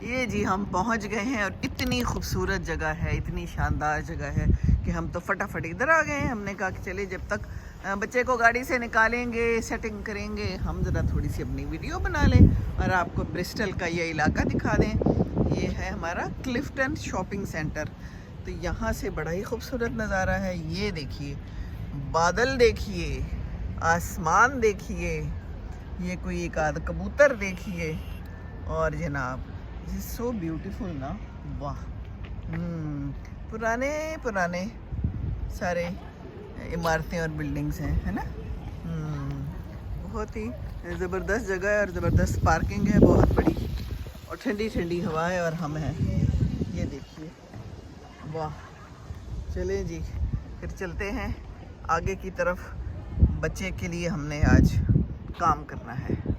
ये जी हम पहुंच गए हैं और इतनी खूबसूरत जगह है, इतनी शानदार जगह है कि हम तो फटाफट इधर आ गए हैं। हमने कहा कि चलिए जब तक बच्चे को गाड़ी से निकालेंगे, सेटिंग करेंगे, हम ज़रा थोड़ी सी अपनी वीडियो बना लें और आपको ब्रिस्टल का ये इलाका दिखा दें। ये है हमारा क्लिफ्टन शॉपिंग सेंटर। तो यहाँ से बड़ा ही खूबसूरत नज़ारा है। ये देखिए, बादल देखिए, आसमान देखिए, ये कोई एक आध कबूतर देखिए, और जनाब सो ब्यूटीफुल ना, वाह। पुराने पुराने सारे इमारतें और बिल्डिंग्स हैं, है ना। बहुत ही ज़बरदस्त जगह है और ज़बरदस्त पार्किंग है बहुत बड़ी, और ठंडी ठंडी हवा है और हम हैं। ये देखिए, वाह। चलें जी, फिर चलते हैं आगे की तरफ। बच्चे के लिए हमने आज काम करना है।